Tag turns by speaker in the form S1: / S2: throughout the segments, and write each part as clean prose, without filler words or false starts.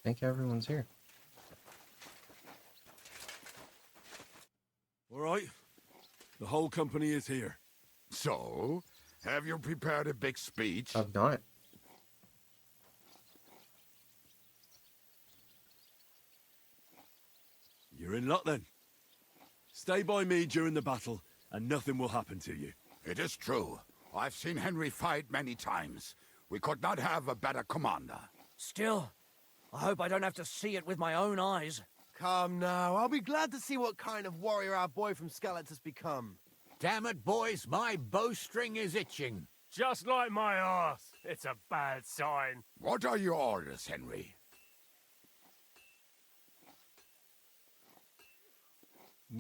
S1: think everyone's here.
S2: All right. The whole company is here.
S3: So, have you prepared a big speech?
S1: I've not.
S2: You're in luck then. Stay by me during the battle, and nothing will happen to you.
S3: It is true. I've seen Henry fight many times. We could not have a better commander.
S4: Still, I hope I don't have to see it with my own eyes.
S5: Come now, I'll be glad to see what kind of warrior our boy from Skeleton has become.
S6: Damn it, boys, my bowstring is itching.
S7: Just like my arse. It's a bad sign.
S3: What are your orders, Henry?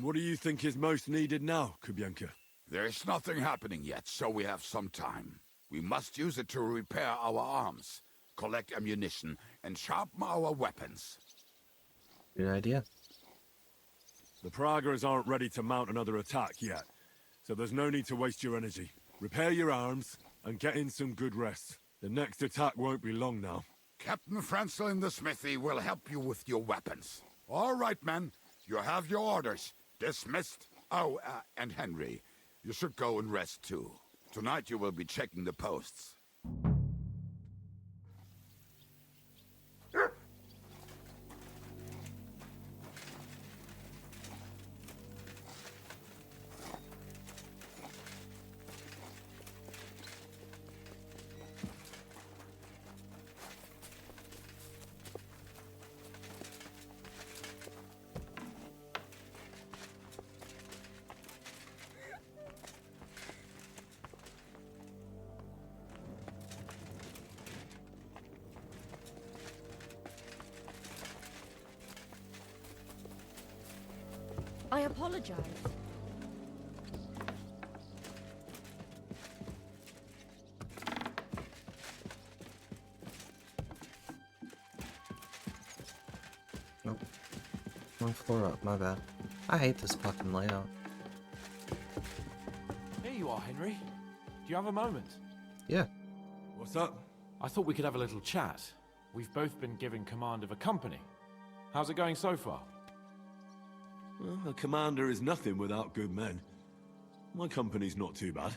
S2: What do you think is most needed now, Kubianka?
S3: There is nothing happening yet, so we have some time. We must use it to repair our arms, collect ammunition, and sharpen our weapons.
S1: Good idea.
S2: The Praggers aren't ready to mount another attack yet, so there's no need to waste your energy. Repair your arms, and get in some good rest. The next attack won't be long now.
S3: Captain Franzel in the smithy will help you with your weapons. All right, men. You have your orders. Dismissed. Oh, and Henry, you should go and rest too. Tonight you will be checking the posts.
S8: I apologize.
S1: Nope. One floor up, my bad. I hate this fucking layout.
S9: Here you are, Henry. Do you have a moment?
S1: Yeah.
S2: What's up?
S9: I thought we could have a little chat. We've both been given command of a company. How's it going so far?
S2: Well, a commander is nothing without good men. My company's not too bad.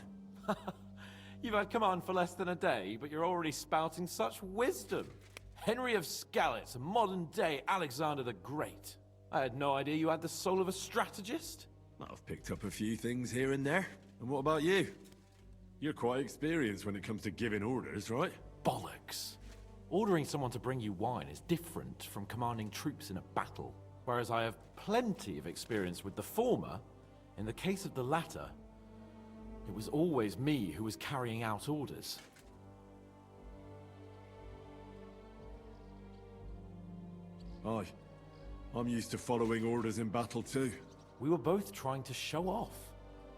S9: You've had command for less than a day, but you're already spouting such wisdom. Henry of Skalitz, a modern-day Alexander the Great. I had no idea you had the soul of a strategist.
S2: I've picked up a few things here and there. And what about you? You're quite experienced when it comes to giving orders, right?
S9: Bollocks. Ordering someone to bring you wine is different from commanding troops in a battle. Whereas I have plenty of experience with the former, in the case of the latter, it was always me who was carrying out orders.
S2: Aye. I'm used to following orders in battle too.
S9: We were both trying to show off.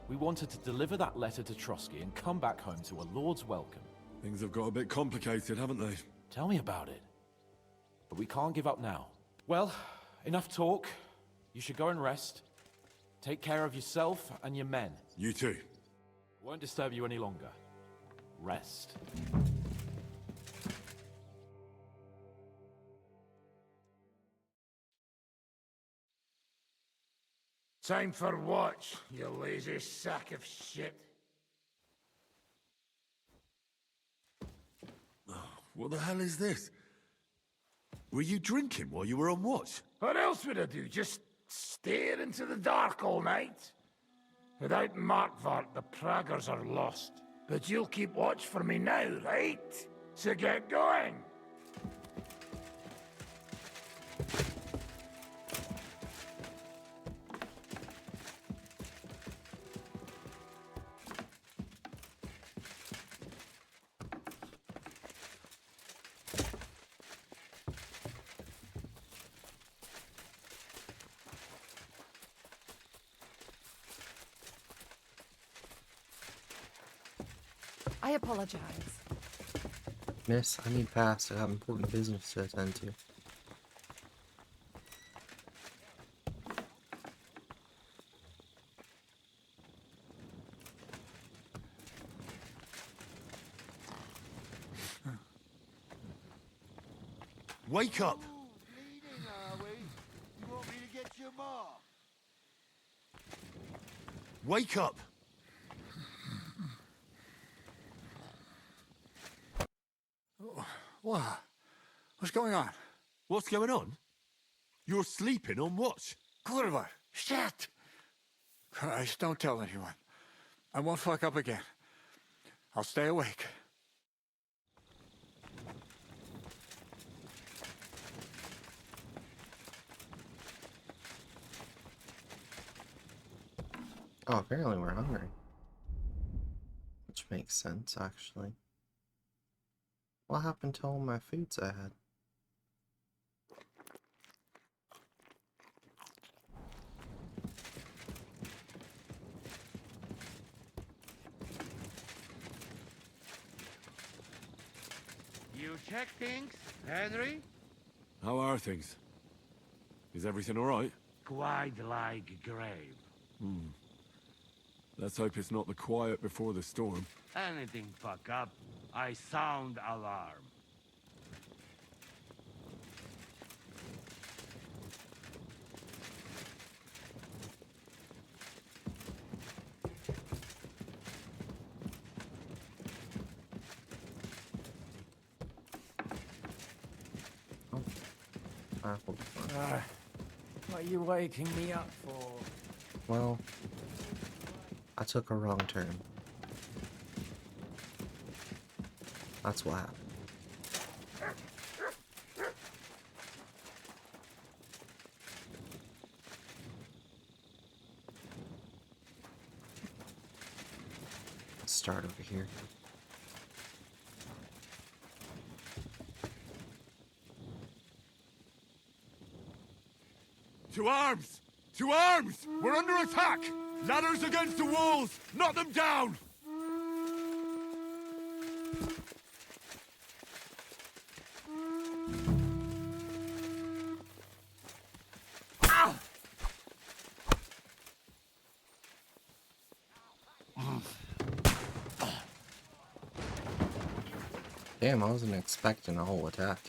S9: We wanted to deliver that letter to Trotsky and come back home to a lord's welcome.
S2: Things have got a bit complicated, haven't they?
S9: Tell me about it. But we can't give up now. Well, enough talk. You should go and rest. Take care of yourself and your men.
S2: You too.
S9: Won't disturb you any longer. Rest.
S6: Time for watch, you lazy sack of shit.
S2: What the hell is this? Were you drinking while you were on watch?
S6: What else would I do? Just stare into the dark all night? Without Markvart, the Praggers are lost. But you'll keep watch for me now, right? So get going!
S8: I apologize.
S1: Miss, I need fast. I have important business to attend to.
S2: Wake up! Wake up!
S6: What? What's going on?
S2: What's going on? You're sleeping on watch.
S6: Kurva! Shit! Christ, don't tell anyone. I won't fuck up again. I'll stay awake.
S1: Oh, apparently we're hungry. Which makes sense, actually. What happened to all my foods I had?
S10: You check things, Henry?
S2: How are things? Is everything alright?
S10: Quite like grave.
S2: Let's hope it's not the quiet before the storm.
S10: Anything fuck up, I sound alarm.
S1: Apple.
S4: What are you waking me up for?
S1: Well, I took a wrong turn. That's what happened. Let's start over here.
S2: To arms! To arms! We're under attack! Ladders against the walls! Knock them down!
S1: Damn, I wasn't expecting a whole attack.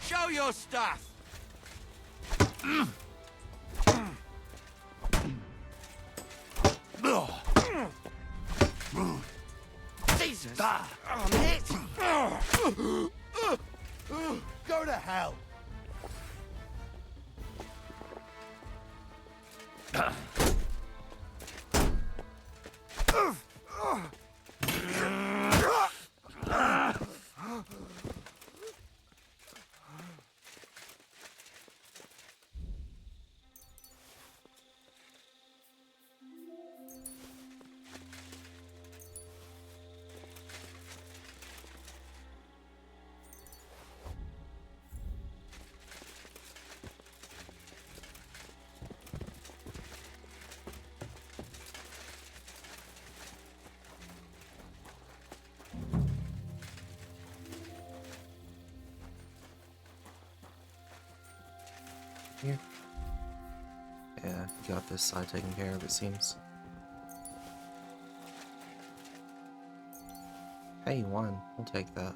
S4: Show your stuff! Jesus! I'm hit!
S5: Go to hell!
S1: Here. Yeah, got this side taken care of, it seems. Hey, one. We'll take that.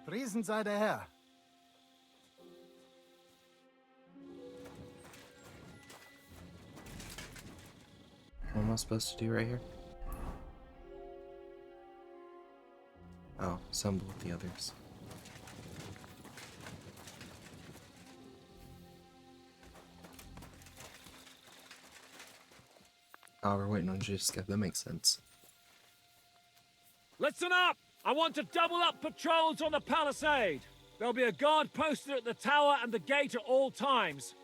S5: Friesen sei der Herr.
S1: What am I supposed to do right here? Oh, assemble with the others. Oh, we're waiting on Jiska. That makes sense.
S7: Listen up! I want to double up patrols on the palisade. There'll be a guard posted at the tower and the gate at all times.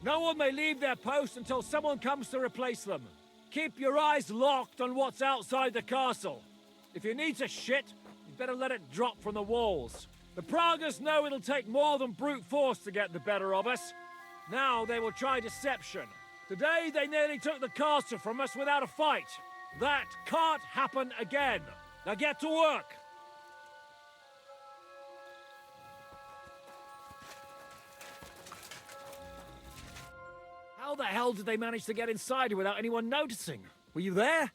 S7: No one may leave their post until someone comes to replace them. Keep your eyes locked on what's outside the castle. If you need to shit, you better let it drop from the walls. The Pragas know it'll take more than brute force to get the better of us. Now they will try deception. Today they nearly took the castle from us without a fight. That can't happen again. Now get to work. How the hell did they manage to get inside without anyone noticing? Were you there?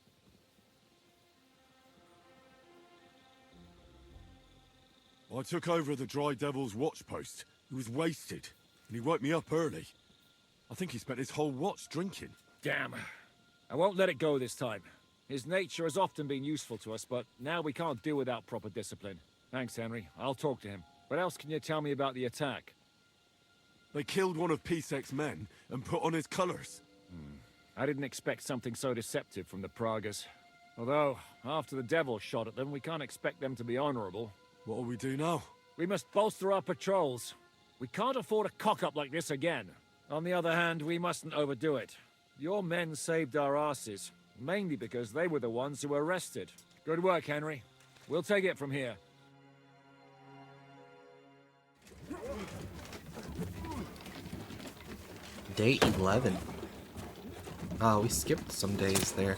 S2: I took over the Dry Devil's watch post. He was wasted, and he woke me up early. I think he spent his whole watch drinking.
S7: Damn. I won't let it go this time. His nature has often been useful to us, but now we can't do without proper discipline. Thanks, Henry. I'll talk to him. What else can you tell me about the attack?
S2: They killed one of Pisek's men and put on his colors.
S7: I didn't expect something so deceptive from the Pragas. Although, after the devil shot at them, we can't expect them to be honorable.
S2: What'll we do now?
S7: We must bolster our patrols. We can't afford a cock-up like this again. On the other hand, we mustn't overdo it. Your men saved our asses, mainly because they were the ones who were arrested. Good work, Henry. We'll take it from here.
S1: Day 11. Oh, we skipped some days there.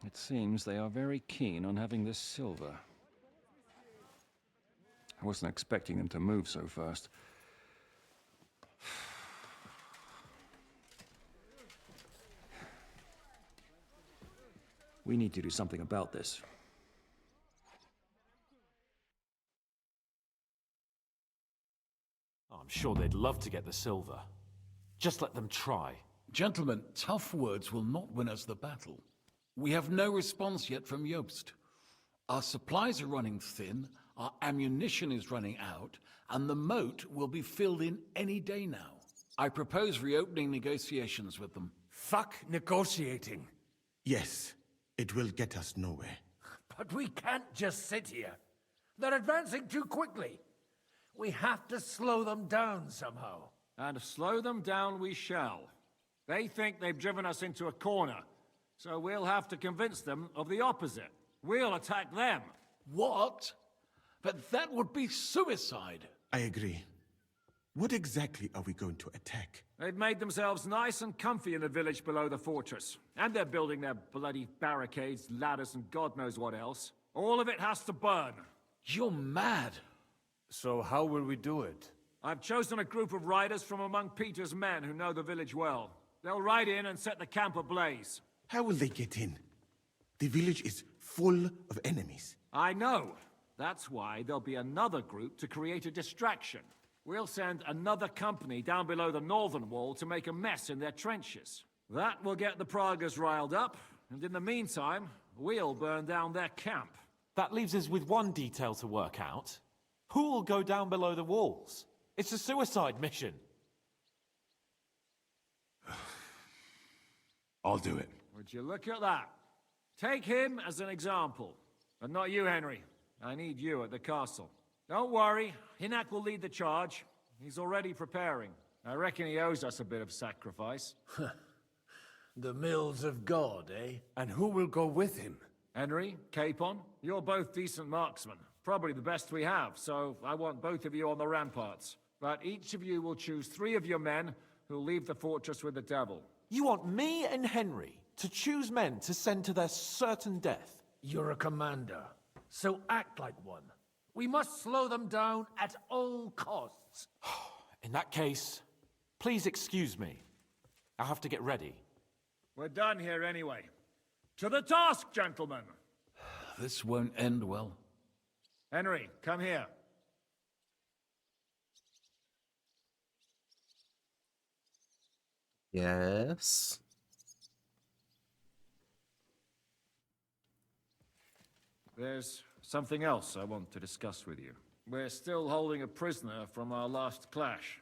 S11: It seems they are very keen on having this silver. I wasn't expecting them to move so fast. We need to do something about this.
S9: Oh, I'm sure they'd love to get the silver. Just let them try.
S12: Gentlemen, tough words will not win us the battle. We have no response yet from Jobst. Our supplies are running thin, our ammunition is running out, and the moat will be filled in any day now. I propose reopening negotiations with them.
S6: Fuck negotiating.
S13: Yes, it will get us nowhere.
S6: But we can't just sit here. They're advancing too quickly. We have to slow them down somehow.
S7: And slow them down we shall. They think they've driven us into a corner, so we'll have to convince them of the opposite. We'll attack them.
S12: What? But that would be suicide.
S13: I agree. What exactly are we going to attack?
S7: They've made themselves nice and comfy in the village below the fortress. And they're building their bloody barricades, ladders, and God knows what else. All of it has to burn.
S12: You're mad.
S6: So how will we do it?
S7: I've chosen a group of riders from among Peter's men who know the village well. They'll ride in and set the camp ablaze.
S13: How will they get in? The village is full of enemies.
S7: I know. That's why there'll be another group to create a distraction. We'll send another company down below the northern wall to make a mess in their trenches. That will get the Pragas riled up, and in the meantime, we'll burn down their camp.
S9: That leaves us with one detail to work out. Who will go down below the walls? It's a suicide mission.
S3: I'll do it.
S7: Would you look at that? Take him as an example. And not you, Henry. I need you at the castle. Don't worry, Hinak will lead the charge. He's already preparing. I reckon he owes us a bit of sacrifice.
S6: The mills of God, eh? And who will go with him?
S7: Henry, Capon, you're both decent marksmen. Probably the best we have, so I want both of you on the ramparts. But each of you will choose 3 of your men who'll leave the fortress with the devil.
S9: You want me and Henry to choose men to send to their certain death?
S6: You're a commander, so act like one. We must slow them down at all costs.
S9: In that case, please excuse me. I'll have to get ready.
S7: We're done here anyway. To the task, gentlemen!
S12: This won't end well.
S7: Henry, come here.
S1: Yes.
S7: There's something else I want to discuss with you. We're still holding a prisoner from our last clash.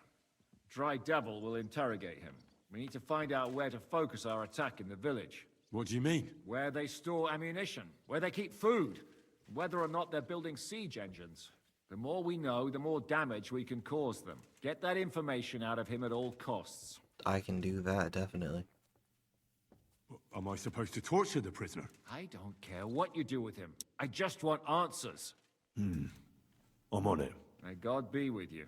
S7: Dry Devil will interrogate him. We need to find out where to focus our attack in the village.
S2: What do you mean?
S7: Where they store ammunition, where they keep food, whether or not they're building siege engines. The more we know, the more damage we can cause them. Get that information out of him at all costs.
S1: I can do that, definitely.
S2: Am I supposed to torture the prisoner?
S7: I don't care what you do with him. I just want answers.
S2: I'm on it.
S7: May God be with you.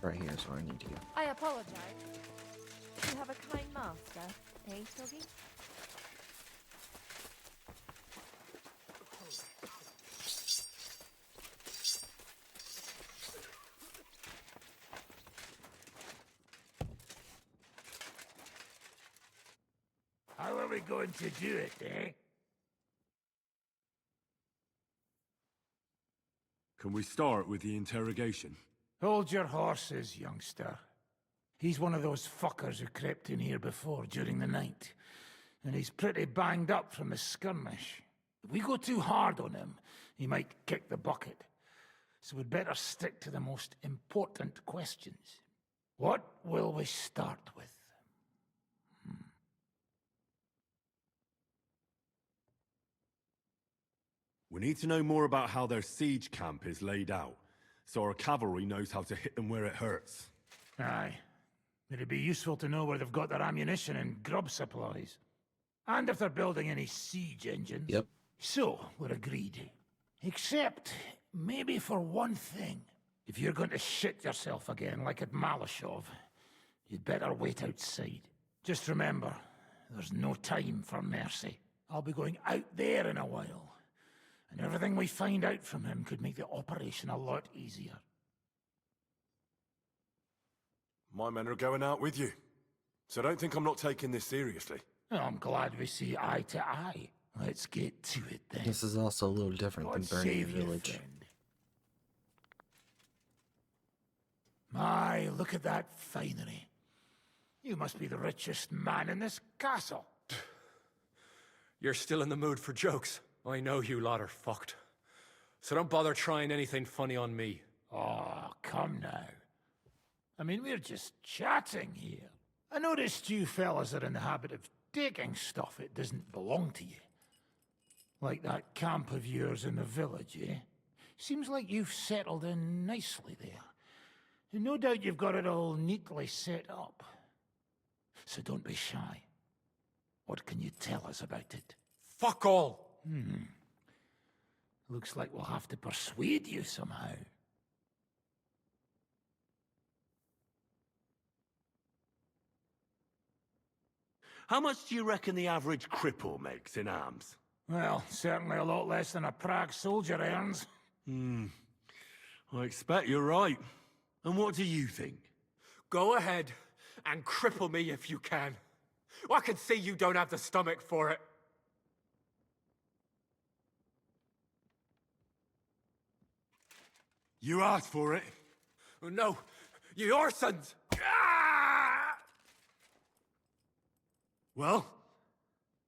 S1: Right here is where I need to go.
S8: I apologize. You have a kind master, eh, Toggy?
S6: How are we going to do it, eh?
S2: Can we start with the interrogation?
S6: Hold your horses, youngster. He's one of those fuckers who crept in here before during the night. And he's pretty banged up from the skirmish. If we go too hard on him, he might kick the bucket. So we'd better stick to the most important questions. What will we start with?
S2: We need to know more about how their siege camp is laid out, so our cavalry knows how to hit them where it hurts.
S6: Aye. It'd be useful to know where they've got their ammunition and grub supplies. And if they're building any siege engines.
S1: Yep.
S6: So, we're agreed. Except, maybe for one thing. If you're going to shit yourself again, like at Malashov, you'd better wait outside. Just remember, there's no time for mercy. I'll be going out there in a while. And everything we find out from him could make the operation a lot easier.
S2: My men are going out with you, so don't think I'm not taking this seriously.
S6: Well, I'm glad we see eye to eye. Let's get to it then.
S1: This is also a little different than
S6: God
S1: burning
S6: save
S1: the
S6: you,
S1: village.
S6: friend. My, look at that finery. You must be the richest man in this castle.
S14: You're still in the mood for jokes. I know you lot are fucked. So don't bother trying anything funny on me.
S6: Oh, come now. I mean, we're just chatting here. I noticed you fellas are in the habit of taking stuff that doesn't belong to you. Like that camp of yours in the village, eh? Seems like you've settled in nicely there. And no doubt you've got it all neatly set up. So don't be shy. What can you tell us about it?
S14: Fuck all!
S6: Looks like we'll have to persuade you somehow.
S2: How much do you reckon the average cripple makes in arms?
S6: Well, certainly a lot less than a Prague soldier earns.
S2: I expect you're right. And what do you think?
S14: Go ahead and cripple me if you can. I can see you don't have the stomach for it.
S2: You asked for it.
S14: No, your sons.
S2: Well,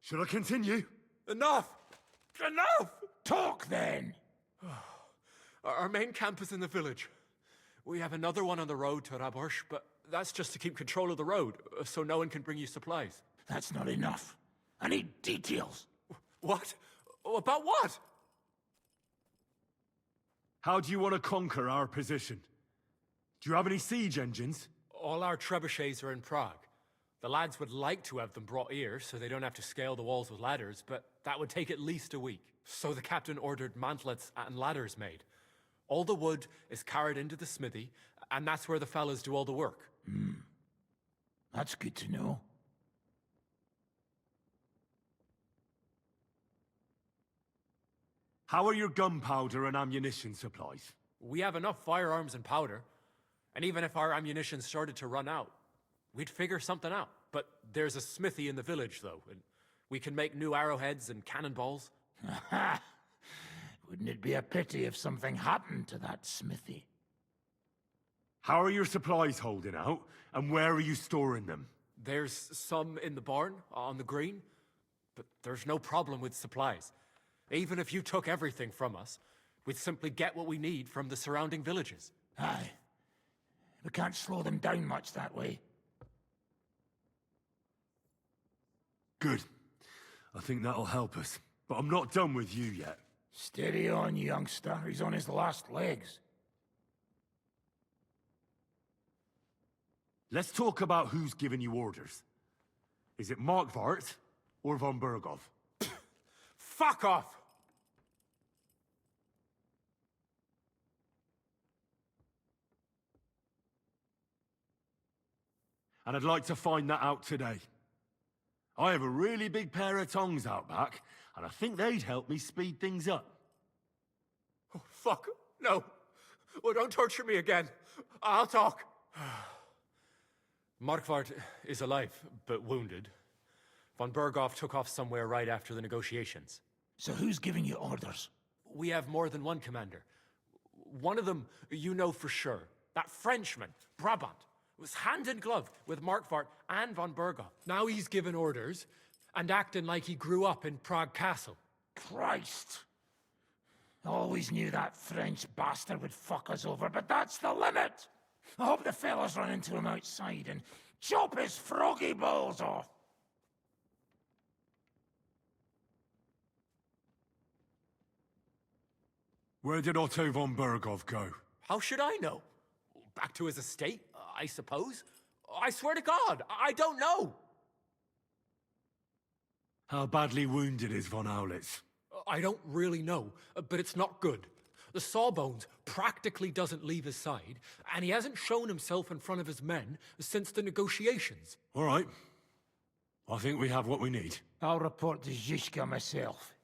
S2: should I continue?
S14: Enough! Enough!
S6: Talk then!
S14: Our main camp is in the village. We have another one on the road to Raborsh, but that's just to keep control of the road, so no one can bring you supplies.
S6: That's not enough. I need details.
S14: What? About what?
S2: How do you want to conquer our position? Do you have any siege engines?
S14: All our trebuchets are in Prague. The lads would like to have them brought here, so they don't have to scale the walls with ladders, but that would take at least a week. So the captain ordered mantlets and ladders made. All the wood is carried into the smithy, and that's where the fellas do all the work.
S6: That's good to know.
S2: How are your gunpowder and ammunition supplies?
S14: We have enough firearms and powder, and even if our ammunition started to run out, we'd figure something out. But there's a smithy in the village, though, and we can make new arrowheads and cannonballs.
S6: Wouldn't it be a pity if something happened to that smithy?
S2: How are your supplies holding out, and where are you storing them?
S14: There's some in the barn, on the green, but there's no problem with supplies. Even if you took everything from us, we'd simply get what we need from the surrounding villages.
S6: Aye. We can't slow them down much that way.
S2: Good. I think that'll help us. But I'm not done with you yet.
S6: Steady on, youngster. He's on his last legs.
S2: Let's talk about who's giving you orders. Is it Markvart or von Bergov?
S14: Fuck off!
S2: And I'd like to find that out today. I have a really big pair of tongs out back, and I think they'd help me speed things up.
S14: Oh, fuck. No. Oh, don't torture me again. I'll talk. Markvart is alive, but wounded. Von Berghoff took off somewhere right after the negotiations.
S6: So who's giving you orders?
S14: We have more than one commander. One of them you know for sure. That Frenchman, Brabant, was hand in glove with Markvart and von Berghoff. Now he's given orders and acting like he grew up in Prague Castle.
S6: Christ! Always knew that French bastard would fuck us over, but that's the limit! I hope the fellas run into him outside and chop his froggy balls off!
S2: Where did Otto von Berghoff go?
S14: How should I know? Back to his estate, I suppose? I swear to God, I don't know!
S2: How badly wounded is von Aulitz?
S14: I don't really know, but it's not good. The Sawbones practically doesn't leave his side, and he hasn't shown himself in front of his men since the negotiations.
S2: All right. I think we have what we need.
S6: I'll report to Zizka myself.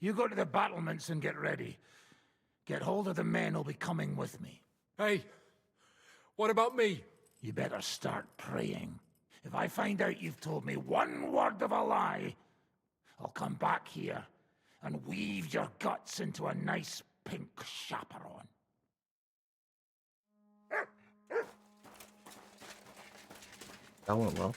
S6: You go to the battlements and get ready. Get hold of the men who'll be coming with me.
S14: Hey, what about me?
S6: You better start praying. If I find out you've told me one word of a lie, I'll come back here and weave your guts into a nice pink chaperon.
S1: That went well.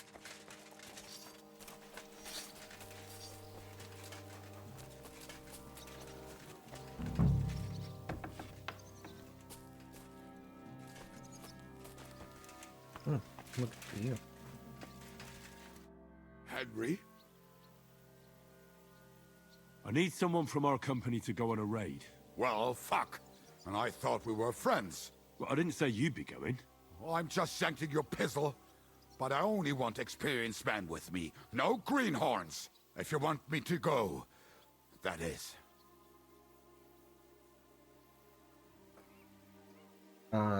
S1: Look for you.
S3: Henry?
S2: I need someone from our company to go on a raid.
S3: Well, fuck. And I thought we were friends.
S2: Well, I didn't say you'd be going.
S3: Oh, I'm just shanking your pizzle. But I only want experienced men with me. No greenhorns. If you want me to go, that is.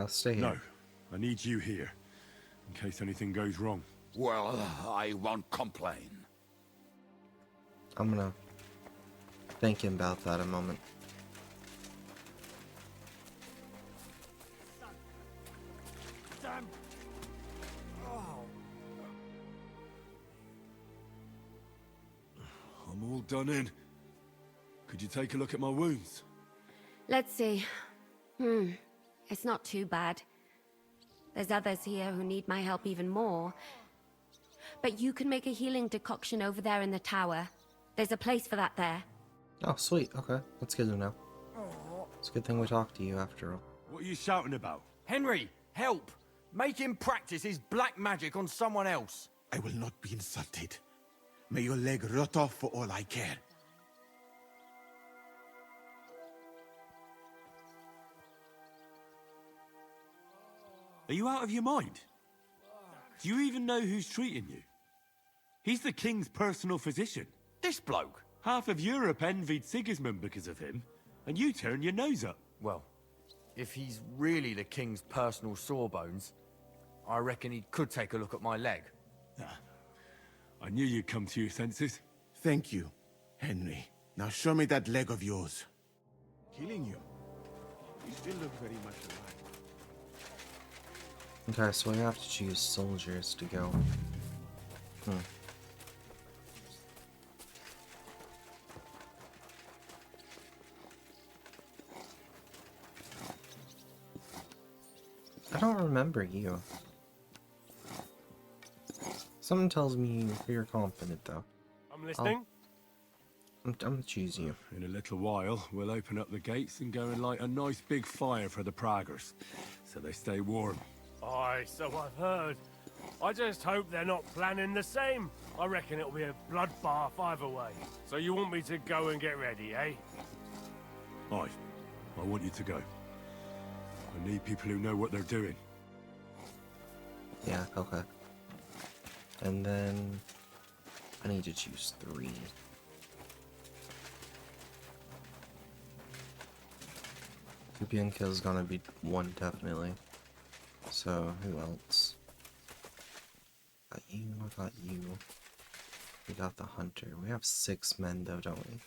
S1: Stay here.
S2: No, I need you here, in case anything goes wrong.
S3: Well, I won't complain.
S1: I'm gonna think about that a moment.
S6: Damn.
S2: I'm all done in. Could you take a look at my wounds?
S15: Let's see. It's not too bad. There's others here who need my help even more. But you can make a healing decoction over there in the tower. There's a place for that there.
S1: Oh, sweet. Okay, that's good to know. It's a good thing we talked to you after all.
S2: What are you shouting about?
S4: Henry, help! Make him practice his black magic on someone else.
S13: I will not be insulted. May your leg rot off for all I care.
S2: Are you out of your mind? Do you even know who's treating you? He's the king's personal physician.
S4: This bloke?
S2: Half of Europe envied Sigismund because of him, and you turn your nose up.
S4: Well, if he's really the king's personal sawbones, I reckon he could take a look at my leg.
S2: I knew you'd come to your senses.
S13: Thank you, Henry. Now show me that leg of yours. Killing you. You still look very much alive.
S1: Okay, so we have to choose soldiers to go. I don't remember you. Something tells me you're confident, though.
S7: I'm listening.
S1: I'm gonna choose you.
S2: In a little while, we'll open up the gates and go and light a nice big fire for the Praggers, so they stay warm.
S7: Aye, so I've heard. I just hope they're not planning the same. I reckon it'll be a bloodbath either way. So you want me to go and get ready, eh?
S2: Aye, I want you to go. I need people who know what they're doing.
S1: Yeah, okay. And then I need to choose 3. Kubienka's gonna be 1 definitely. So who else? Got you, I got you. We got the hunter. We have 6 men though, don't we?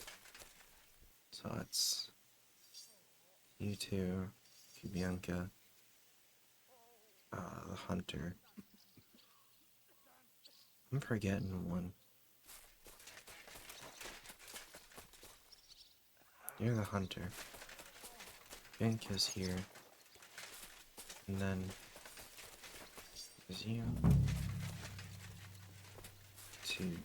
S1: So that's you two, Kubienka, the hunter. I'm forgetting one. You're the hunter. Kubienka's here. And then is you. 2.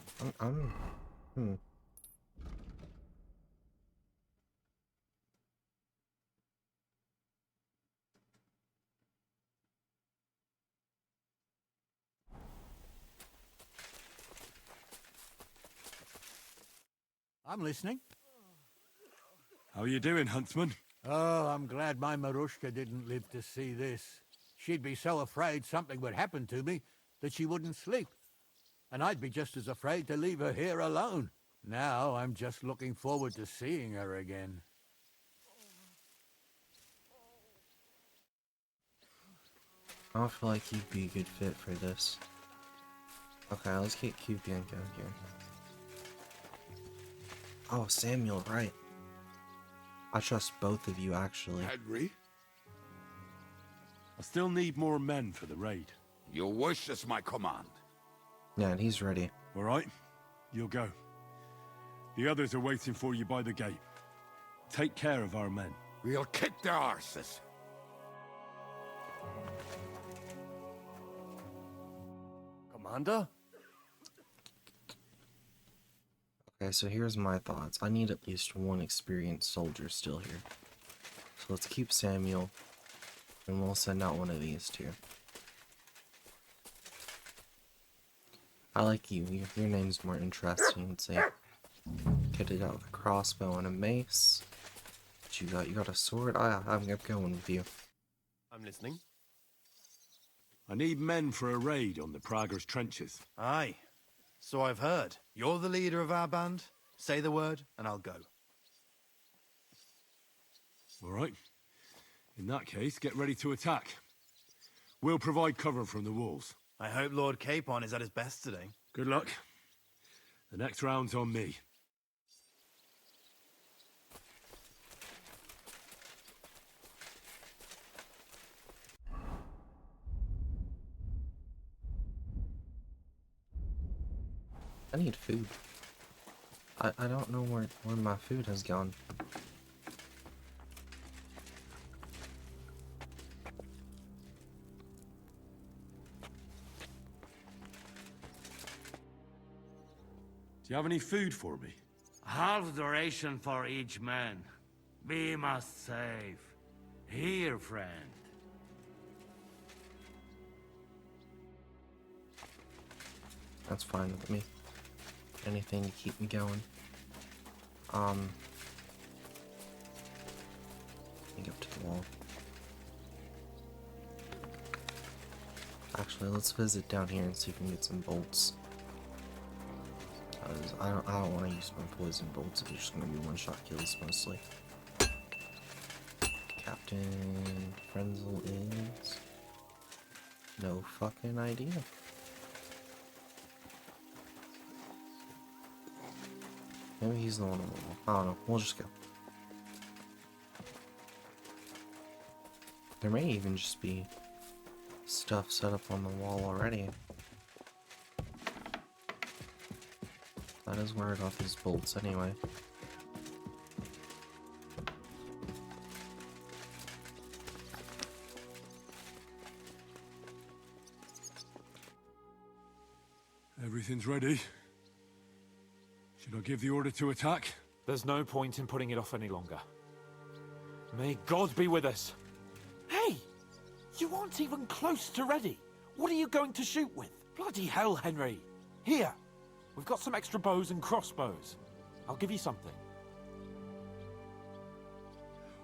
S16: I'm listening.
S2: How are you doing, Huntsman?
S16: Oh, I'm glad my Marushka didn't live to see this. She'd be so afraid something would happen to me that she wouldn't sleep. And I'd be just as afraid to leave her here alone. Now I'm just looking forward to seeing her again.
S1: I don't feel like you'd be a good fit for this. Okay, let's get Kubienka here. Oh, Samuel, right. I trust both of you, actually.
S3: Henry?
S2: I still need more men for the raid.
S3: Your wish is my command.
S1: Yeah, and he's ready.
S2: All right, you'll go. The others are waiting for you by the gate. Take care of our men.
S3: We'll kick their arses.
S14: Commander?
S1: Okay, so here's my thoughts. I need at least 1 experienced soldier still here. So let's keep Samuel, and we'll send out one of these 2. I like you. Your name's more interesting. Let's say, get it out with a crossbow and a mace. What you got? You got a sword? I'm going with you.
S14: I'm listening.
S2: I need men for a raid on the Praggers' trenches.
S5: Aye. So I've heard. You're the leader of our band. Say the word, and I'll go.
S2: All right. In that case, get ready to attack. We'll provide cover from the walls.
S5: I hope Lord Capon is at his best today.
S2: Good luck. The next round's on me.
S1: I need food. I don't know where my food has gone.
S2: Do you have any food for me?
S10: Half the ration for each man. We must save. Here, friend.
S1: That's fine with me. Anything to keep me going. Get up to the wall. Actually, let's visit down here and see if we can get some bolts. I don't want to use my poison bolts if it's just gonna be one-shot kills mostly. Captain Frenzel is no fucking idea. Maybe he's the one on the wall. I don't know. We'll just go. There may even just be stuff set up on the wall already. That is where I got these bolts anyway.
S2: Everything's ready. Should I give the order to attack?
S9: There's no point in putting it off any longer. May God be with us. Hey! You aren't even close to ready. What are you going to shoot with? Bloody hell, Henry. Here. We've got some extra bows and crossbows. I'll give you something.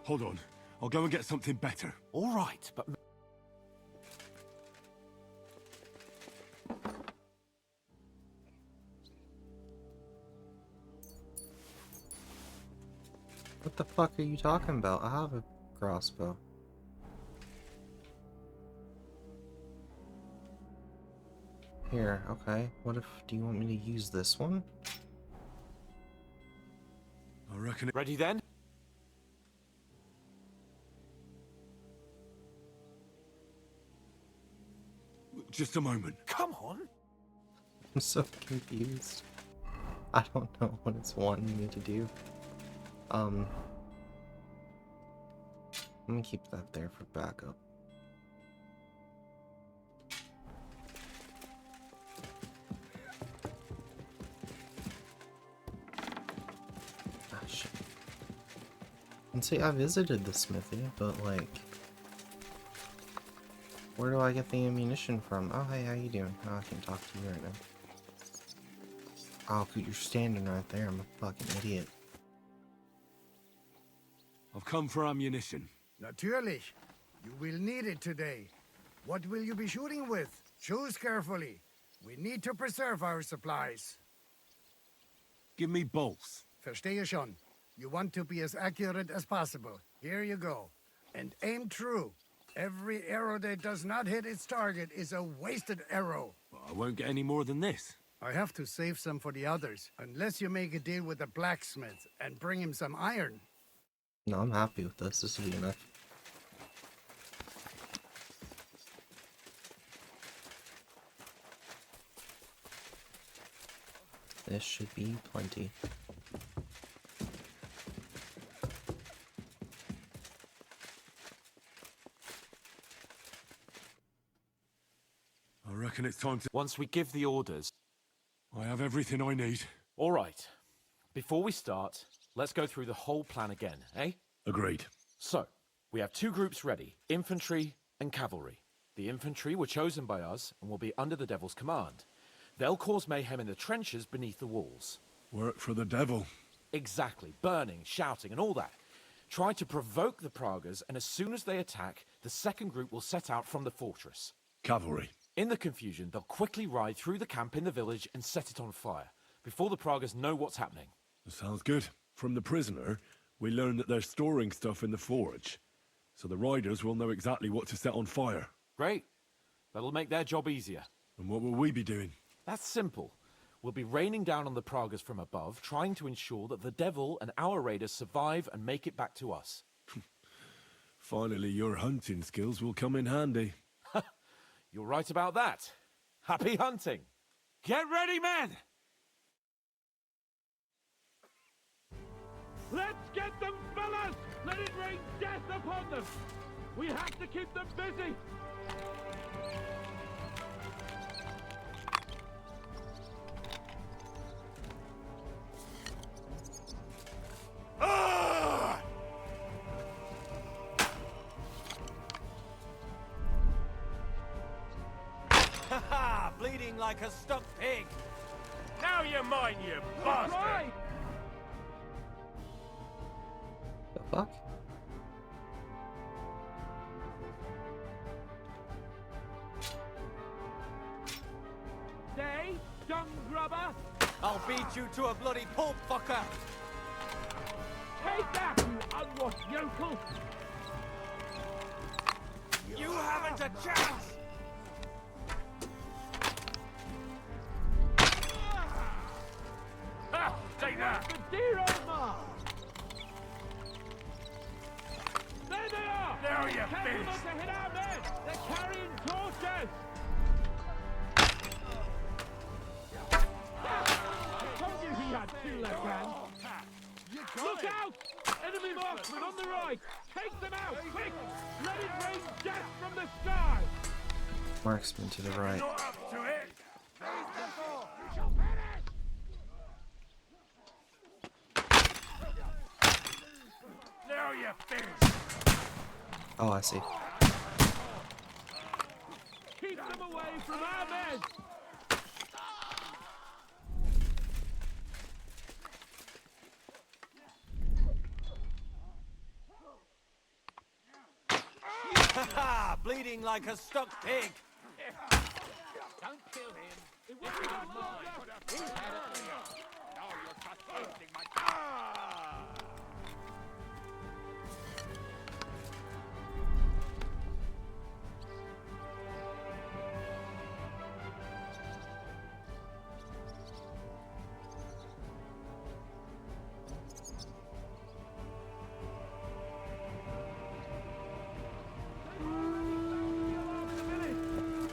S2: Hold on. I'll go and get something better.
S9: All right, but...
S1: What the fuck are you talking about? I have a crossbow. Here, okay. What if... do you want me to use this one?
S2: I reckon it...
S9: Ready then?
S2: Just a moment.
S9: Come on!
S1: I'm so confused. I don't know what it's wanting me to do. Let me keep that there for backup. Ah, shit. And see, I visited the smithy, but like... where do I get the ammunition from? Oh, hey, how you doing? Oh, I can talk to you right now. Oh, you're standing right there. I'm a fucking idiot.
S2: I've come for ammunition.
S17: Natürlich. You will need it today. What will you be shooting with? Choose carefully. We need to preserve our supplies.
S2: Give me bolts.
S17: Verstehe schon. You want to be as accurate as possible. Here you go. And aim true. Every arrow that does not hit its target is a wasted arrow.
S2: Well, I won't get any more than this.
S17: I have to save some for the others, unless you make a deal with the blacksmith and bring him some iron.
S1: No, I'm happy with this. This will be enough. This should be plenty.
S2: I reckon it's time to...
S9: Once we give the orders...
S2: I have everything I need.
S9: All right. Before we start, let's go through the whole plan again, eh?
S2: Agreed.
S9: So, we have two groups ready, infantry and cavalry. The infantry were chosen by us and will be under the Devil's command. They'll cause mayhem in the trenches beneath the walls.
S2: Work for the devil.
S9: Exactly. Burning, shouting, and all that. Try to provoke the Pragas, and as soon as they attack, the second group will set out from the fortress.
S2: Cavalry.
S9: In the confusion, they'll quickly ride through the camp in the village and set it on fire, before the Pragas know what's happening.
S2: Sounds good. From the prisoner, we learned that they're storing stuff in the forge, so the riders will know exactly what to set on fire.
S9: Great. That'll make their job easier.
S2: And what will we be doing?
S9: That's simple. We'll be raining down on the Pragas from above, trying to ensure that the Devil and our raiders survive and make it back to us.
S2: Finally, your hunting skills will come in handy.
S9: You're right about that. Happy hunting! Get ready, men!
S7: Let's get them, fellas! Let it rain death upon them! We have to keep them busy!
S10: Ha! Bleeding like a stuck pig! Now you're mine, you bastard!
S1: The fuck?
S7: Stay, dung grubber!
S10: I'll beat you to a bloody pulp, fucker!
S7: Take that, you unwashed yokel!
S10: You haven't a chance! Ah, take that!
S7: The dear old man! There they are!
S10: There you
S7: Tell them
S10: finished!
S7: not to hit our men! They're carrying torches! I told you he had two left hands! Look out! Enemy marksmen on the right! Take them out, quick! Let it rain death from the sky!
S1: Marksman to the right.
S10: Not up to it!
S6: you finished?
S1: Oh, I see.
S7: Keep them away from our men!
S14: Bleeding like a stuck pig.
S6: Don't kill him. It won't be mine. He's had it. Now you're just wasting my time.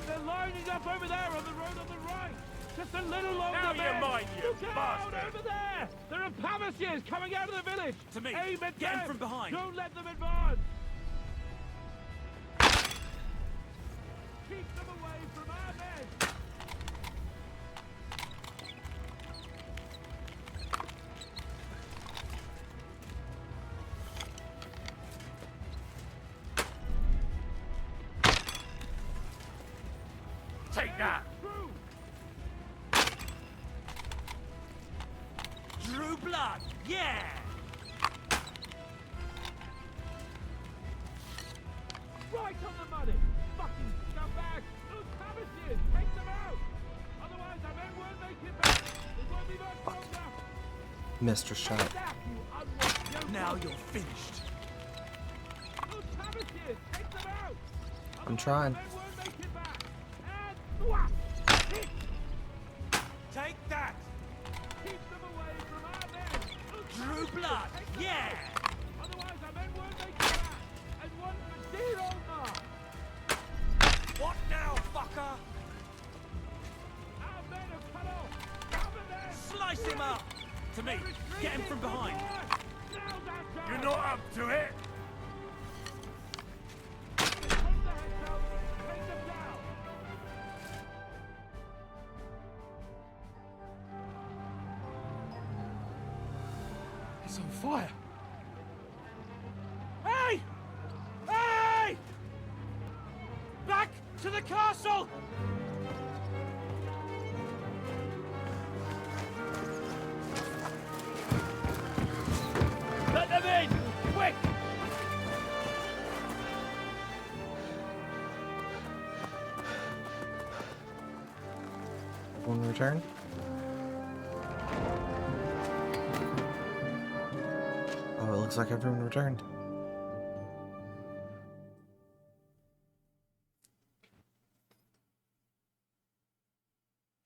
S7: They're lining up over there on the road on the right. Just a little longer.
S6: Now you mind, you
S7: Look out
S6: bastard.
S7: over there. There are Palaciers coming out of the village.
S14: To me.
S7: Aim at
S14: Get 'em
S7: them.
S14: from behind.
S7: Don't let them advance. Keep them away from our men.
S6: Take that.
S14: Drew blood. Yeah.
S7: Right on the money. Fucking scumbags. Those Palaciers. Take them out. Otherwise, our men won't make it back. It won't be much longer.
S1: Mr. Shot.
S14: Now you're finished.
S7: Those Palaciers. Take them out.
S1: I'm trying.
S7: Men won't make it back. And whack. Hit.
S14: Take that.
S7: Keep them away from our men.
S14: Drew blood. Yeah.
S7: Otherwise, our men won't make it back. And one for dear old Mark.
S14: What now, fucker?
S7: Our men are cut off. Cover them.
S14: Slice him up. To me. Get him from behind.
S6: You're not up to it.
S14: It's on fire.
S7: Hey! Hey! Back to the castle! Let them in! Quick!
S1: Everyone return? Oh, it looks like everyone returned.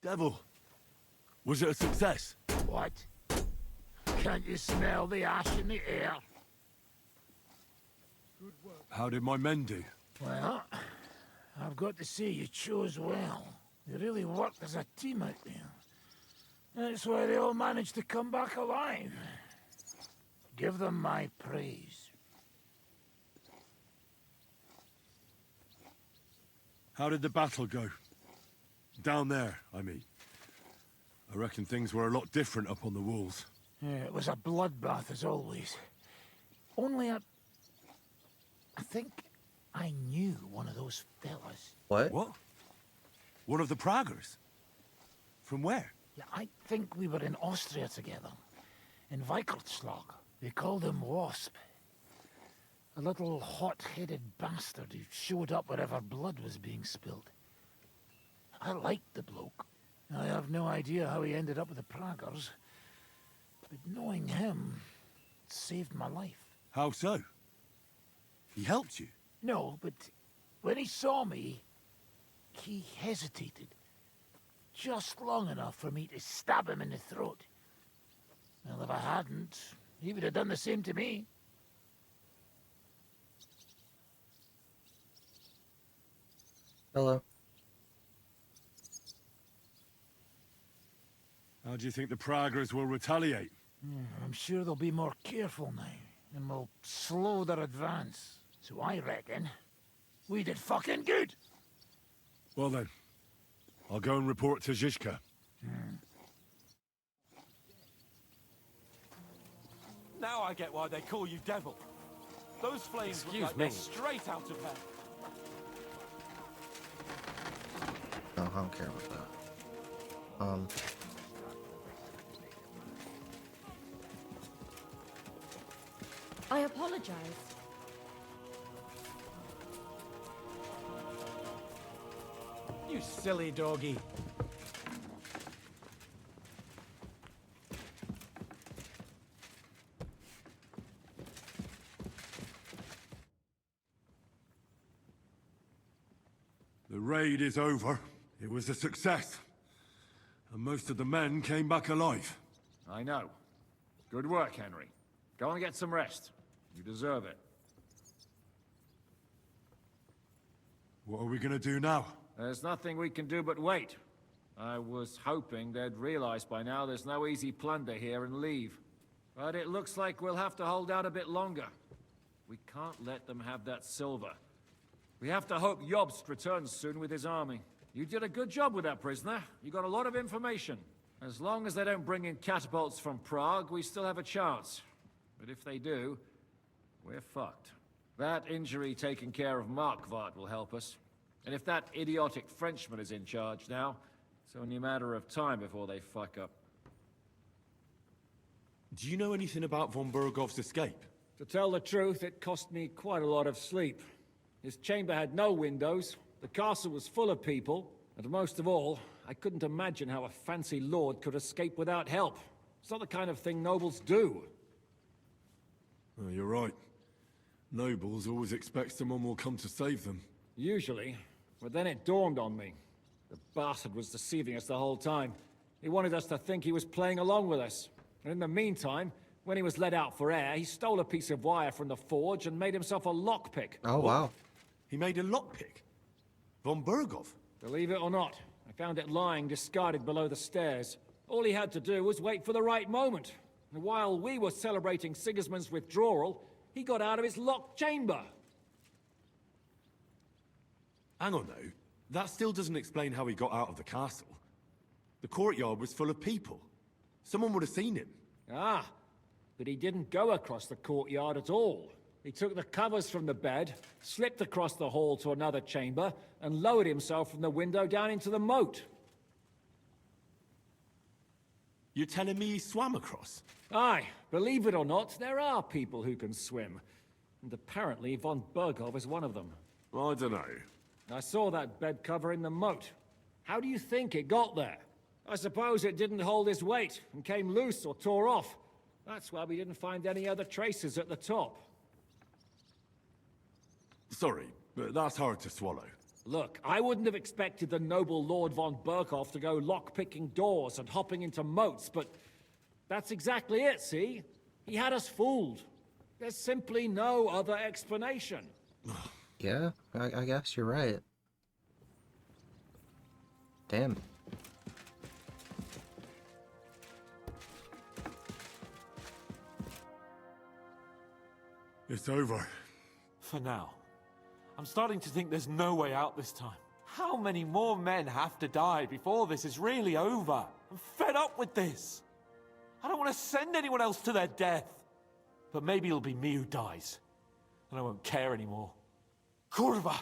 S2: Devil, was it a success?
S6: What? Can't you smell the ash in the air?
S2: How did my men do?
S6: Well, I've got to say you chose well. You really worked as a team out there. That's why they all managed to come back alive. Give them my praise.
S2: How did the battle go? Down there, I mean. I reckon things were a lot different up on the walls.
S6: Yeah, it was a bloodbath as always. Only I think I knew one of those fellas.
S1: What?
S2: What? One of the Praggers? From where?
S6: Yeah, I think we were in Austria together. In Weikertslag. They called him Wasp. A little hot-headed bastard who showed up wherever blood was being spilled. I liked the bloke. I have no idea how he ended up with the Praggers. But knowing him saved my life.
S2: How so? He helped you?
S6: No, but when he saw me, he hesitated. Just long enough for me to stab him in the throat. Well, if I hadn't, he would have done the same to me.
S1: Hello.
S2: How do you think the Praggers will retaliate?
S6: I'm sure they'll be more careful now, and will slow their advance. So I reckon we did fucking good.
S2: Well then, I'll go and report to Zizka.
S14: Now I get why they call you Devil.
S9: Those flames look
S7: Excuse
S9: like they're
S7: me.
S9: straight out of hell.
S1: No, I don't care about that.
S15: I apologize.
S7: You silly doggy.
S2: The raid is over. It was a success. And most of the men came back alive.
S7: I know. Good work, Henry. Go and get some rest. You deserve it.
S2: What are we gonna do now?
S7: There's nothing we can do but wait. I was hoping they'd realize by now there's no easy plunder here and leave. But it looks like we'll have to hold out a bit longer. We can't let them have that silver. We have to hope Jobst returns soon with his army. You did a good job with that prisoner. You got a lot of information. As long as they don't bring in catapults from Prague, we still have a chance. But if they do, we're fucked. That injury taking care of Markvart will help us. And if that idiotic Frenchman is in charge now, it's only a matter of time before they fuck up.
S2: Do you know anything about von Bergov's escape?
S7: To tell the truth, it cost me quite a lot of sleep. His chamber had no windows, the castle was full of people, and most of all, I couldn't imagine how a fancy lord could escape without help. It's not the kind of thing nobles do.
S2: Oh, you're right. Nobles always expect someone will come to save them.
S7: Usually, but then it dawned on me. The bastard was deceiving us the whole time. He wanted us to think he was playing along with us. And in the meantime, when he was let out for air, he stole a piece of wire from the forge and made himself a lockpick.
S1: Oh, wow.
S2: He made a lockpick? Von Bergov?
S7: Believe it or not, I found it lying discarded below the stairs. All he had to do was wait for the right moment. And while we were celebrating Sigismund's withdrawal, he got out of his locked chamber.
S2: Hang on, though. That still doesn't explain how he got out of the castle. The courtyard was full of people. Someone would have seen him.
S7: Ah, but he didn't go across the courtyard at all. He took the covers from the bed, slipped across the hall to another chamber, and lowered himself from the window down into the moat.
S2: You're telling me he swam across?
S7: Aye, believe it or not, there are people who can swim. And apparently von Bergov is one of them.
S2: I don't know.
S7: I saw that bed cover in the moat. How do you think it got there? I suppose it didn't hold his weight and came loose or tore off. That's why we didn't find any other traces at the top.
S2: Sorry, but that's hard to swallow.
S7: Look, I wouldn't have expected the noble Lord von Berkhoff to go lock-picking doors and hopping into moats, but that's exactly it, see? He had us fooled. There's simply no other explanation.
S1: Yeah, I guess you're right. Damn.
S2: It's over.
S9: For now. I'm starting to think there's no way out this time. How many more men have to die before this is really over? I'm fed up with this. I don't want to send anyone else to their death. But maybe it'll be me who dies. And I won't care anymore. Kurva!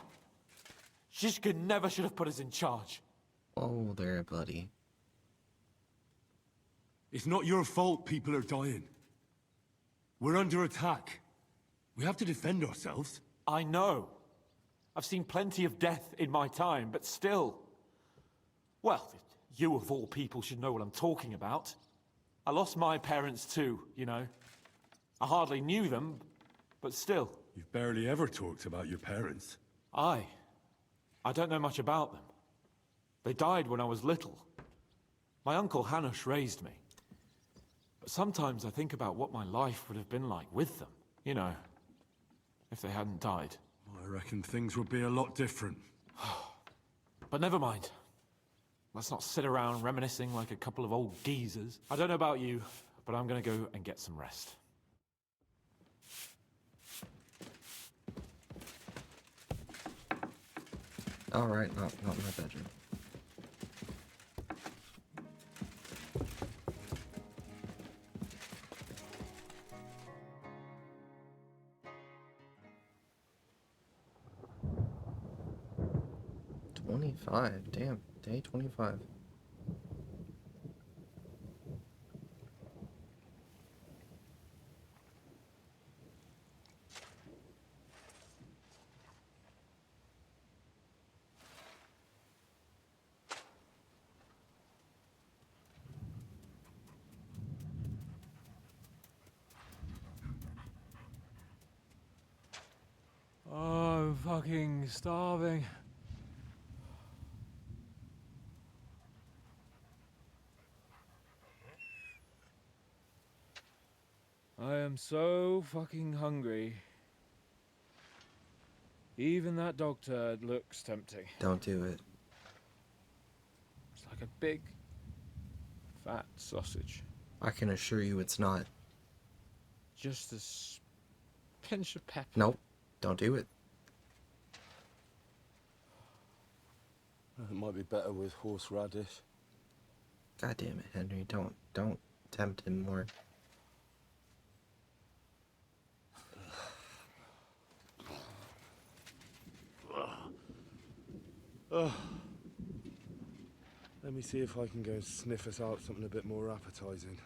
S9: Shishka never should have put us in charge.
S1: Oh, there, buddy.
S2: It's not your fault people are dying. We're under attack. We have to defend ourselves.
S9: I know. I've seen plenty of death in my time, but still. Well, you of all people should know what I'm talking about. I lost my parents too, you know. I hardly knew them, but still.
S2: You've barely ever talked about your parents.
S9: I don't know much about them. They died when I was little. My uncle Hanush raised me. But sometimes I think about what my life would have been like with them, you know, if they hadn't died.
S2: I reckon things would be a lot different.
S9: But never mind. Let's not sit around reminiscing like a couple of old geezers. I don't know about you, but I'm gonna go and get some rest.
S1: Alright, not in my bedroom. 25. Damn, day 25.
S7: Oh, I'm fucking starving. I am so fucking hungry. Even that dog turd looks tempting.
S1: Don't do it.
S7: It's like a big, fat sausage.
S1: I can assure you it's not.
S7: Just a pinch of pepper.
S1: Nope. Don't do it.
S18: It might be better with horseradish.
S1: God damn it, Henry. Don't tempt him more.
S18: Let me see if I can go and sniff us out something a bit more appetizing.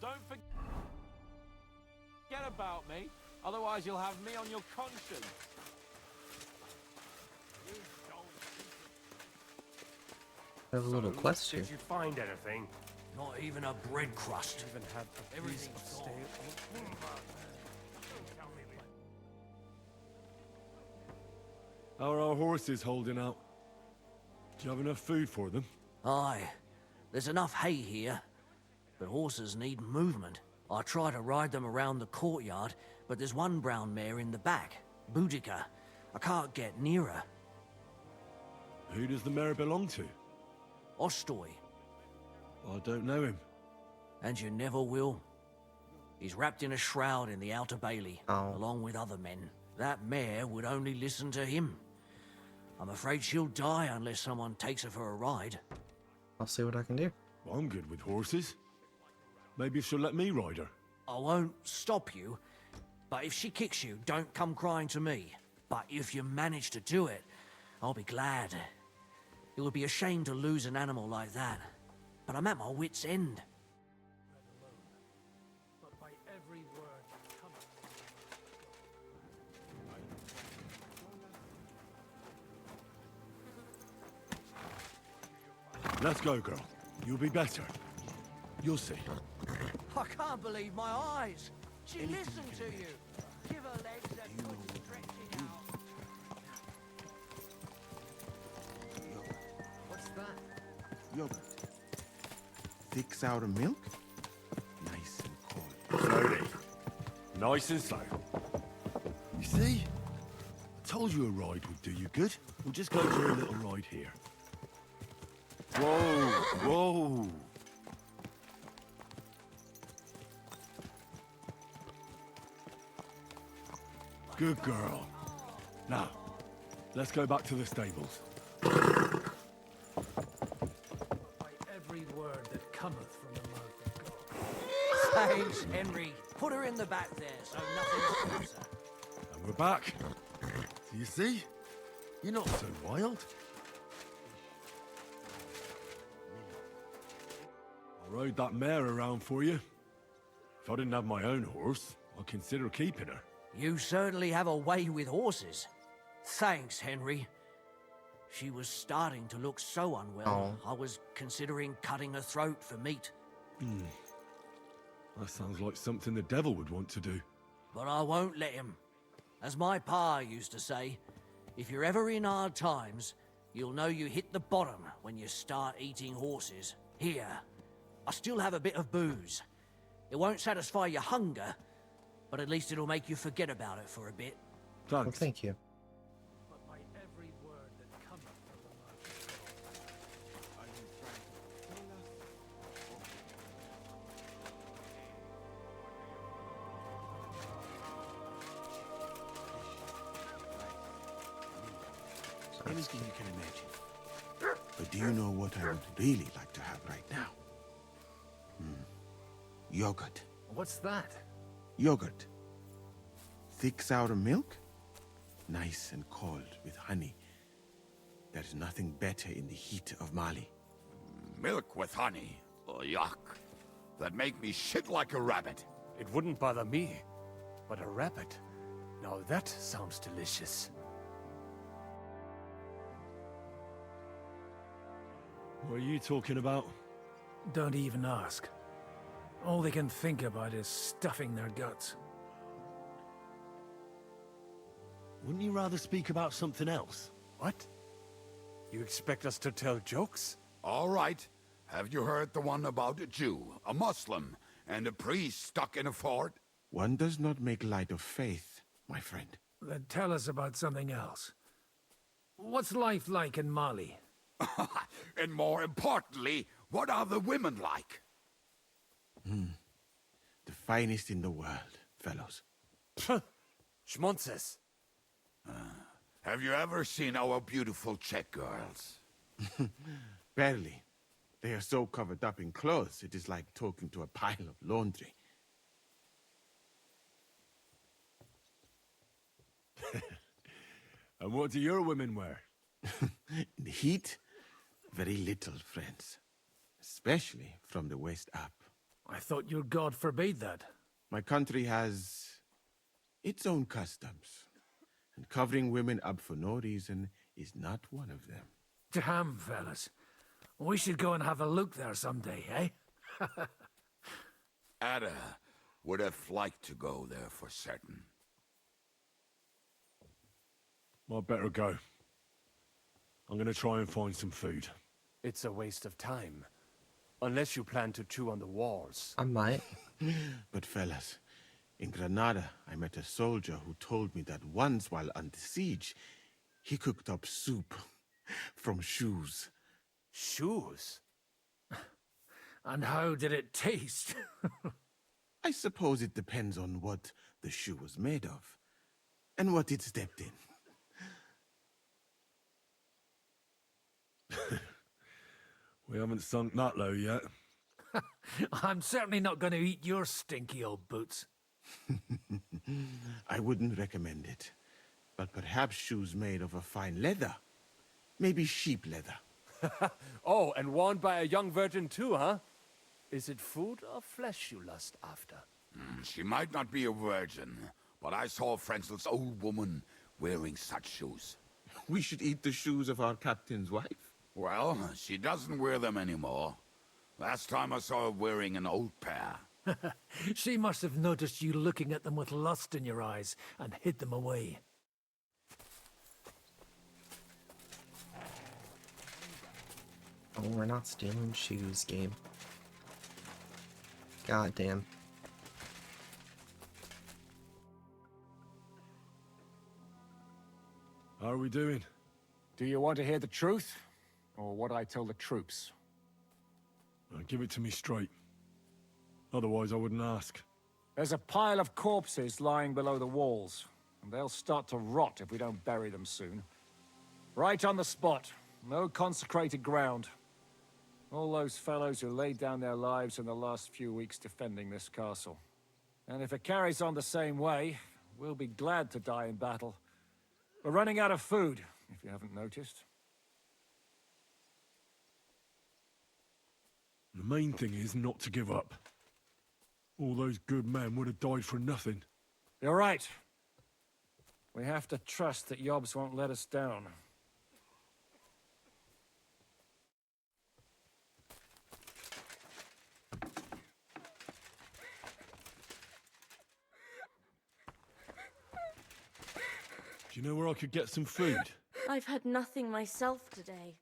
S9: Don't forget about me, otherwise you'll have me on your conscience.
S1: I have a little quest here.
S19: Did you find anything?
S10: Not even a bread crust.
S19: Even have
S10: Everything's gone.
S2: How are our horses holding out? Do you have enough food for them?
S10: Aye. There's enough hay here, but horses need movement. I try to ride them around the courtyard, but there's one brown mare in the back, Boudica. I can't get near her.
S2: Who does the mare belong to?
S10: Ostoy.
S2: I don't know him.
S10: And you never will. He's wrapped in a shroud in the Outer Bailey, along with other men. That mare would only listen to him. I'm afraid she'll die unless someone takes her for a ride.
S1: I'll see what I can do.
S2: Well, I'm good with horses. Maybe she'll let me ride her.
S10: I won't stop you, but if she kicks you, don't come crying to me. But if you manage to do it, I'll be glad. It would be a shame to lose an animal like that. But I'm at my wit's end.
S7: But by every word that cometh from
S2: Let's go, girl. You'll be better. You'll see.
S10: I can't believe my eyes. She listened to you. Give her legs that good stretching out.
S13: What's that? Yogurt. Thick sour milk? Nice and cold.
S2: Slowly. Nice and slow. You see? I told you a ride would do you good. We'll just go for a little ride here. Whoa! Whoa! Good girl. Now, let's go back to the stables.
S7: by every word that cometh from the mouth of God.
S10: Thanks, Henry. Put her in the back there so nothing stops her.
S2: And we're back. Do you see? You're not so wild. I rode that mare around for you. If I didn't have my own horse, I'd consider keeping her.
S10: You certainly have a way with horses. Thanks, Henry. She was starting to look so unwell, I was considering cutting her throat for meat.
S2: That sounds like something the devil would want to do.
S10: But I won't let him. As my pa used to say, if you're ever in hard times, you'll know you hit the bottom when you start eating horses. Here, I still have a bit of booze. It won't satisfy your hunger, but at least it'll make you forget about it for a bit.
S1: Well, thank you.
S7: But by every word that cometh from the mouth of God.
S13: anything you can imagine. But do you know what I would really like to have right now? Yogurt.
S5: What's that?
S13: Yogurt. Thick sour milk? Nice and cold with honey. There's nothing better in the heat of Mali.
S3: Milk with honey? Oh, yuck. That'd make me shit like a rabbit.
S7: It wouldn't bother me, but a rabbit. Now that sounds delicious.
S2: What are you talking about?
S7: Don't even ask. All they can think about is stuffing their guts.
S19: Wouldn't you rather speak about something else?
S7: What? You expect us to tell jokes?
S3: All right. Have you heard the one about a Jew, a Muslim, and a priest stuck in a fort?
S13: One does not make light of faith, my friend.
S7: Then tell us about something else. What's life like in Mali?
S3: And more importantly, what are the women like?
S13: The finest in the world, fellows.
S7: Schmonzes.
S3: Have you ever seen our beautiful Czech girls?
S13: Barely. They are so covered up in clothes, it is like talking to a pile of laundry.
S2: And what do your women wear?
S13: In the heat, very little, friends. Especially from the waist up.
S7: I thought your god forbade that.
S13: My country has its own customs. And covering women up for no reason is not one of them.
S7: Damn, fellas. We should go and have a look there someday, eh?
S3: Ada would have liked to go there for certain.
S2: I'd better go. I'm gonna try and find some food.
S7: It's a waste of time. Unless you plan to chew on the walls.
S1: I might.
S13: But fellas, in Granada, I met a soldier who told me that once while under siege, he cooked up soup from shoes.
S7: Shoes? And how did it taste?
S13: I suppose it depends on what the shoe was made of, and what it stepped in.
S2: We haven't sunk that low yet.
S7: I'm certainly not going to eat your stinky old boots.
S13: I wouldn't recommend it. But perhaps shoes made of a fine leather. Maybe sheep leather.
S7: Oh, and worn by a young virgin too, huh? Is it food or flesh you lust after?
S3: She might not be a virgin, but I saw Frenzel's old woman wearing such shoes.
S13: We should eat the shoes of our captain's wife.
S3: Well, she doesn't wear them anymore. Last time I saw her wearing an old pair.
S7: She must have noticed you looking at them with lust in your eyes and hid them away.
S1: Oh, we're not stealing shoes, Gabe. God damn.
S2: How are we doing?
S7: Do you want to hear the truth? Or what I tell the troops?
S2: Give it to me straight. Otherwise I wouldn't ask.
S7: There's a pile of corpses lying below the walls, and they'll start to rot if we don't bury them soon. Right on the spot. No consecrated ground. All those fellows who laid down their lives in the last few weeks defending this castle. And if it carries on the same way, we'll be glad to die in battle. We're running out of food, if you haven't noticed.
S2: The main thing is not to give up. All those good men would have died for nothing.
S7: You're right. We have to trust that Yobs won't let us down.
S2: Do you know where I could get some food?
S20: I've had nothing myself today.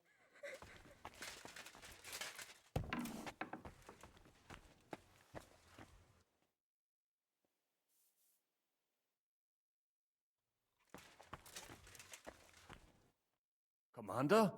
S7: Commander?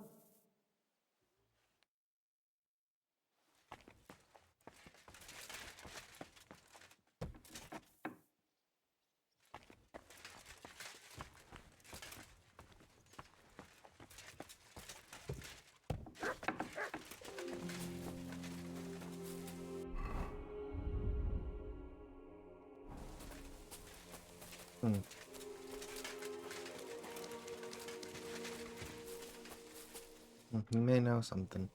S1: You may know something.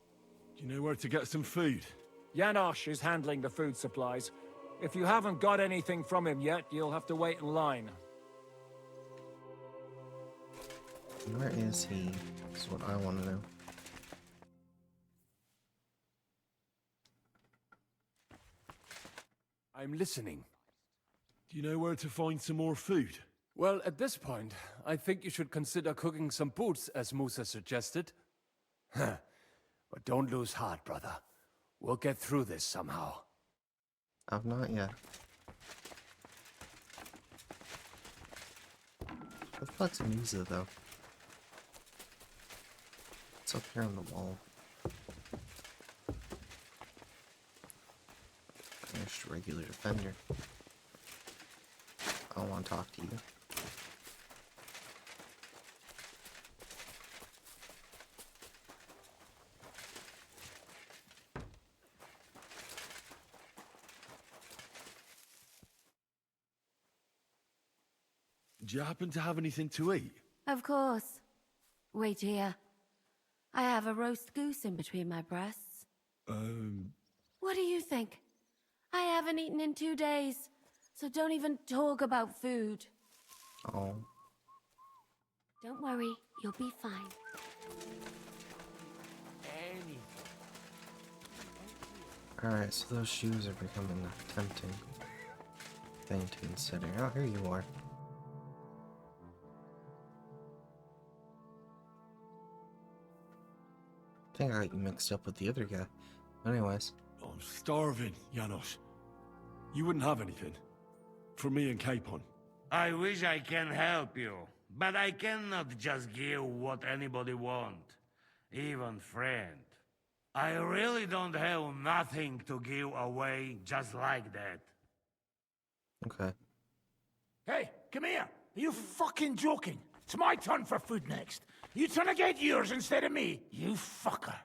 S2: Do you know where to get some food?
S7: Janosch is handling the food supplies. If you haven't got anything from him yet, you'll have to wait in line.
S1: Where is he? That's what I want to know.
S21: I'm listening.
S2: Do you know where to find some more food?
S21: Well, at this point, I think you should consider cooking some boots, as Musa suggested. Huh. But don't lose heart, brother. We'll get through this somehow.
S1: I've not yet. What the fuck's Musa, though? It's up here on the wall. Just a regular defender. I don't want to talk to you.
S2: Do you happen to have anything to eat?
S15: Of course. Wait here. I have a roast goose in between my breasts. What do you think? I haven't eaten in 2 days, so don't even talk about food.
S1: Oh.
S15: Don't worry, you'll be fine.
S1: Alright, so those shoes are becoming a tempting thing to consider. Oh, here you are. I think I got you mixed up with the other guy. Anyways.
S2: I'm starving, Janosch. You wouldn't have anything? For me and Capon.
S6: I wish I can help you, but I cannot just give what anybody want, even friend. I really don't have nothing to give away just like that.
S1: Okay.
S6: Hey, come here. Are you fucking joking? It's my turn for food next. You trying to get yours instead of me? You fucker.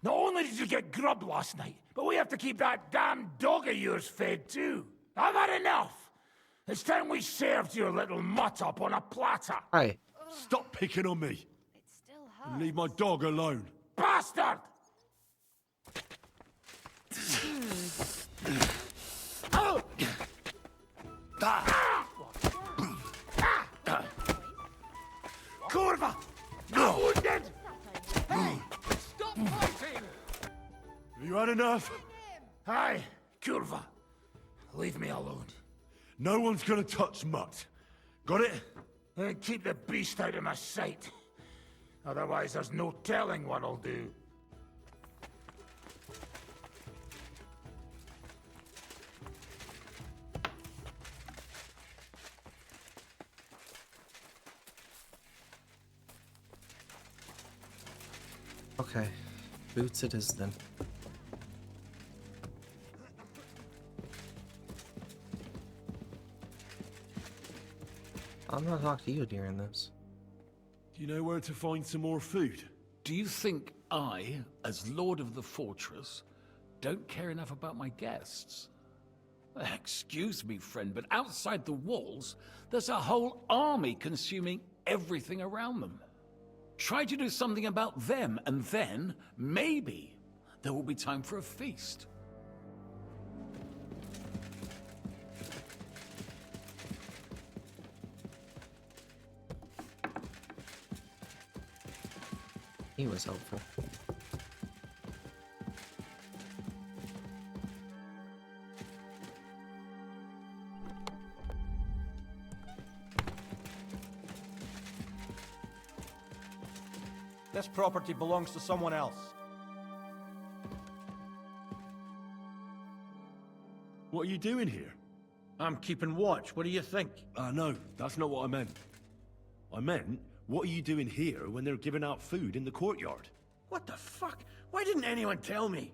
S6: Not only did you get grub last night, but we have to keep that damn dog of yours fed too. I've had enough. It's time we served your little mutt up on a platter.
S1: Hi.
S2: Stop picking on me. And leave my dog alone.
S6: Bastard! Kurva! No wounded! Hey! Stop fighting!
S2: Have you had enough?
S6: Hi, Kurva. Leave me alone.
S2: No one's gonna touch Mutt. Got it?
S6: And keep the beast out of my sight. Otherwise, there's no telling what I'll do.
S1: Okay. Boots it is then. I'm gonna talk to you during this.
S2: Do you know where to find some more food?
S12: Do you think I, as Lord of the Fortress, don't care enough about my guests? Excuse me, friend, but outside the walls, there's a whole army consuming everything around them. Try to do something about them, and then, maybe, there will be time for a feast.
S1: He was helpful.
S22: This property belongs to someone else.
S2: What are you doing here?
S22: I'm keeping watch. What do you think?
S2: No, that's not what I meant. I meant, what are you doing here when they're giving out food in the courtyard?
S22: What the fuck? Why didn't anyone tell me?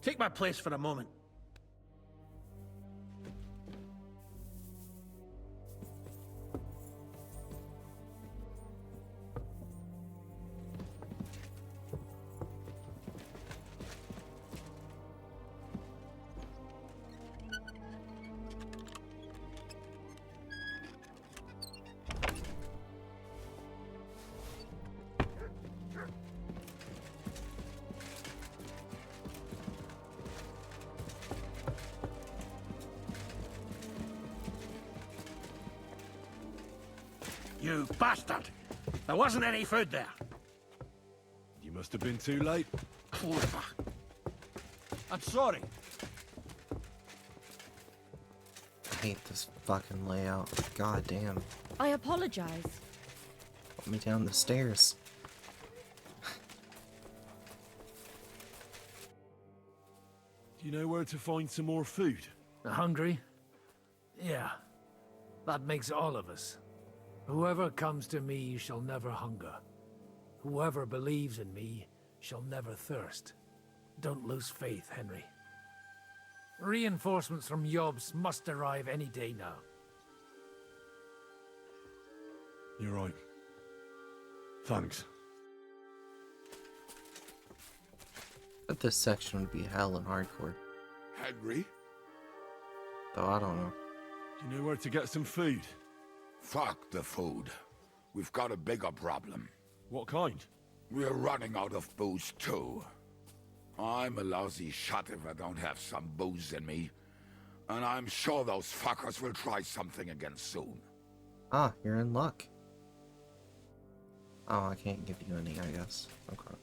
S22: Take my place for a moment. You bastard! There wasn't any food there.
S2: You must have been too late.
S22: Clever.
S16: I'm sorry.
S1: I hate this fucking layout. God damn.
S15: I apologize.
S1: Put me down the stairs.
S2: Do you know where to find some more food?
S6: Hungry? Yeah. That makes all of us. Whoever comes to me shall never hunger. Whoever believes in me shall never thirst. Don't lose faith, Henry. Reinforcements from Yobs must arrive any day now.
S2: You're right. Thanks.
S1: But this section would be hell and hardcore.
S3: Henry?
S1: Though I don't know.
S2: Do you know where to get some food?
S3: Fuck the food. We've got a bigger problem.
S2: What kind?
S3: We're running out of booze too. I'm a lousy shot if I don't have some booze in me. And I'm sure those fuckers will try something again soon.
S1: Ah, you're in luck. Oh, I can't give you any, I guess. Okay.